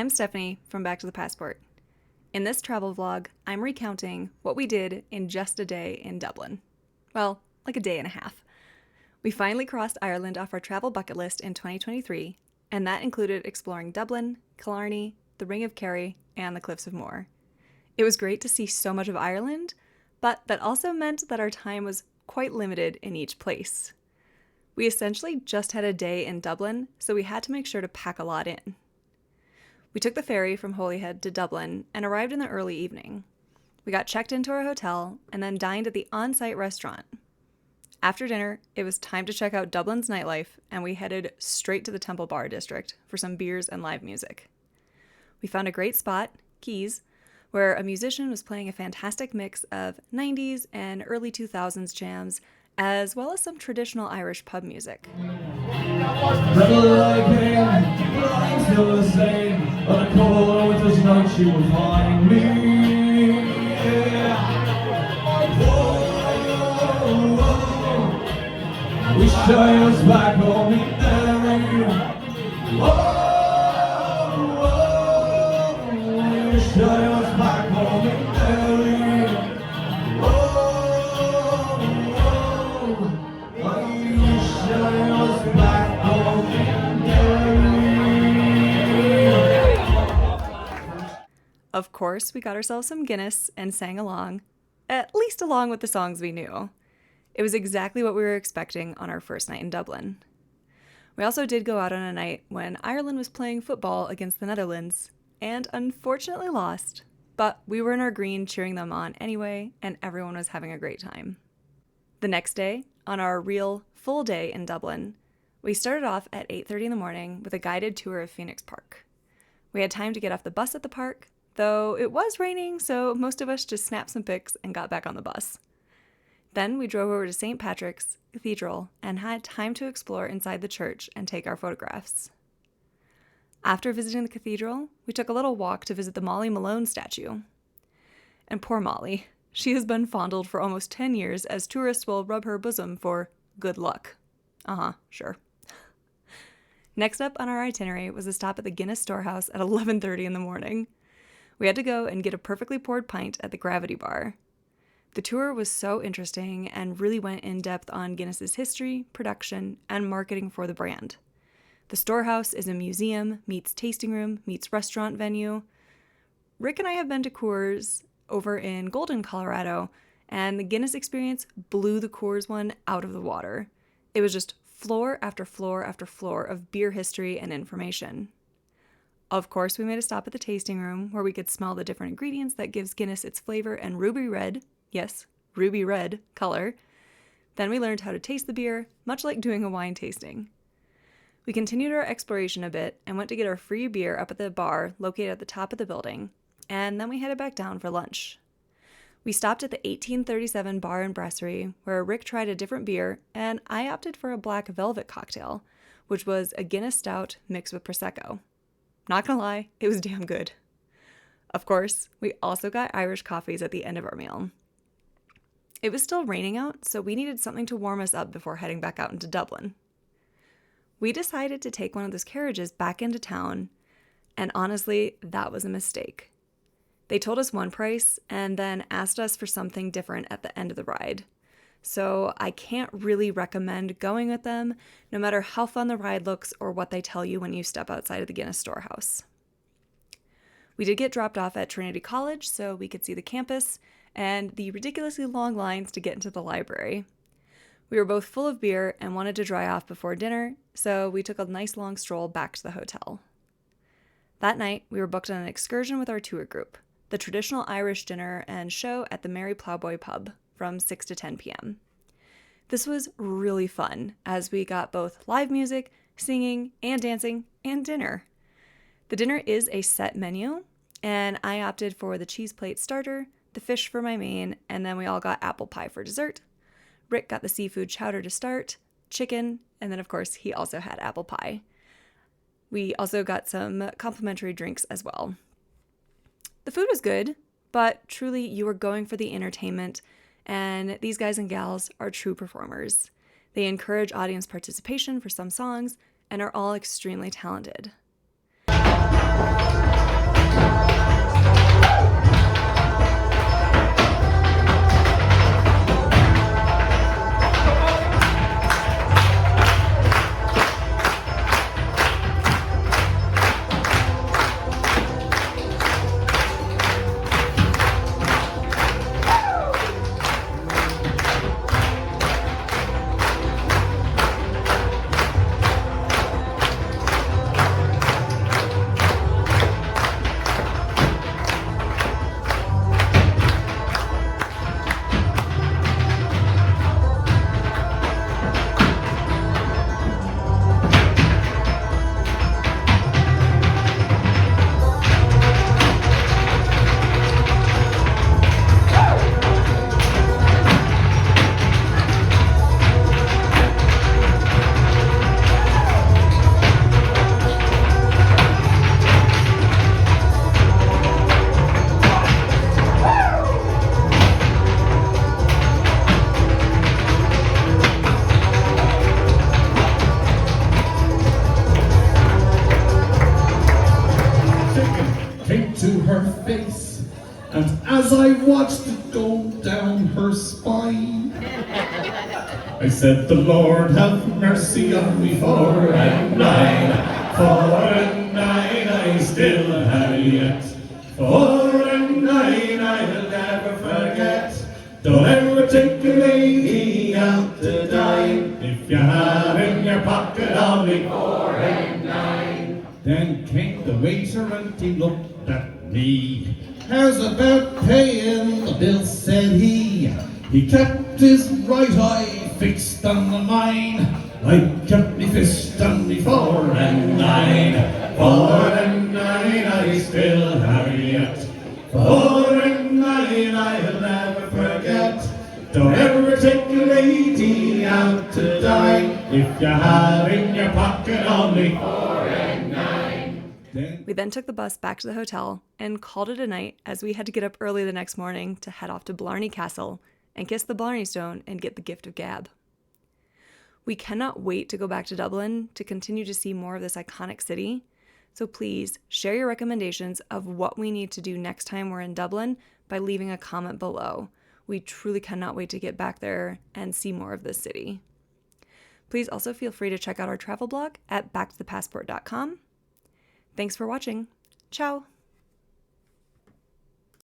I'm Stephanie from Back to the Passport. In this travel vlog, I'm recounting what we did in just a day in Dublin. Well, like a day and a half. We finally crossed Ireland off our travel bucket list in 2023, and that included exploring Dublin, Killarney, the Ring of Kerry, and the Cliffs of Moher. It was great to see so much of Ireland, but that also meant that our time was quite limited in each place. We essentially just had a day in Dublin, so we had to make sure to pack a lot in. We took the ferry from Holyhead to Dublin and arrived in the early evening. We got checked into our hotel and then dined at the on-site restaurant. After dinner, it was time to check out Dublin's nightlife, and we headed straight to the Temple Bar district for some beers and live music. We found a great spot, Keys, where a musician was playing a fantastic mix of 90s and early 2000s jams, as well as some traditional Irish pub music. Of course, we got ourselves some Guinness and sang along, at least along with the songs we knew. It was exactly what we were expecting on our first night in Dublin. We also did go out on a night when Ireland was playing football against the Netherlands, and unfortunately lost, but we were in our green cheering them on anyway, and everyone was having a great time. The next day, on our real full day in Dublin, we started off at 8:30 in the morning with a guided tour of Phoenix Park. We had time to get off the bus at the park, though it was raining, so most of us just snapped some pics and got back on the bus. Then we drove over to St. Patrick's Cathedral and had time to explore inside the church and take our photographs. After visiting the cathedral, we took a little walk to visit the Molly Malone statue. And poor Molly, she has been fondled for almost 10 years as tourists will rub her bosom for good luck. Sure. Next up on our itinerary was a stop at the Guinness Storehouse at 11:30 in the morning. We had to go and get a perfectly poured pint at the Gravity Bar. The tour was so interesting and really went in depth on Guinness's history, production, and marketing for the brand. The Storehouse is a museum, meets tasting room, meets restaurant venue. Rick and I have been to Coors over in Golden, Colorado, and the Guinness experience blew the Coors one out of the water. It was just floor after floor after floor of beer history and information. Of course, we made a stop at the tasting room where we could smell the different ingredients that gives Guinness its flavor and ruby red, yes, ruby red color. Then we learned how to taste the beer, much like doing a wine tasting. We continued our exploration a bit and went to get our free beer up at the bar located at the top of the building, and then we headed back down for lunch. We stopped at the 1837 Bar and Brasserie, where Rick tried a different beer, and I opted for a black velvet cocktail, which was a Guinness stout mixed with Prosecco. Not gonna lie, it was damn good. Of course, we also got Irish coffees at the end of our meal. It was still raining out, so we needed something to warm us up before heading back out into Dublin. We decided to take one of those carriages back into town, and honestly, that was a mistake. They told us one price and then asked us for something different at the end of the ride. So I can't really recommend going with them, no matter how fun the ride looks or what they tell you when you step outside of the Guinness Storehouse. We did get dropped off at Trinity College so we could see the campus and the ridiculously long lines to get into the library. We were both full of beer and wanted to dry off before dinner, so we took a nice long stroll back to the hotel. That night, we were booked on an excursion with our tour group, the traditional Irish dinner and show at the Merry Ploughboy pub from 6 to 10 p.m. This was really fun, as we got both live music, singing, and dancing, and dinner. The dinner is a set menu, and I opted for the cheese plate starter, the fish for my main, and then we all got apple pie for dessert. Rick got the seafood chowder to start, chicken, and then of course he also had apple pie. We also got some complimentary drinks as well. The food was good, but truly you were going for the entertainment, and these guys and gals are true performers. They encourage audience participation for some songs and are all extremely talented. I said, the Lord have mercy on me, 4 and 9, 4 and 9, I still have yet. 4 and 9, I'll never forget. Don't ever take a lady out to dine if you have in your pocket only 4 and 9. Then came the waiter and he looked at me. How's about paying the bill, said he. He kept his right eye fixed on the mine. I kept me fist on me 4 and 9. 4 and 9, I still have yet. 4 and 9, I'll never forget. Don't ever take a lady out to dine if you have in your pocket only 4 and 9. We then took the bus back to the hotel and called it a night, as we had to get up early the next morning to head off to Blarney Castle and kiss the Blarney Stone and get the gift of gab. We cannot wait to go back to Dublin to continue to see more of this iconic city. So please share your recommendations of what we need to do next time we're in Dublin by leaving a comment below. We truly cannot wait to get back there and see more of this city. Please also feel free to check out our travel blog at backtothepassport.com. Thanks for watching. Ciao!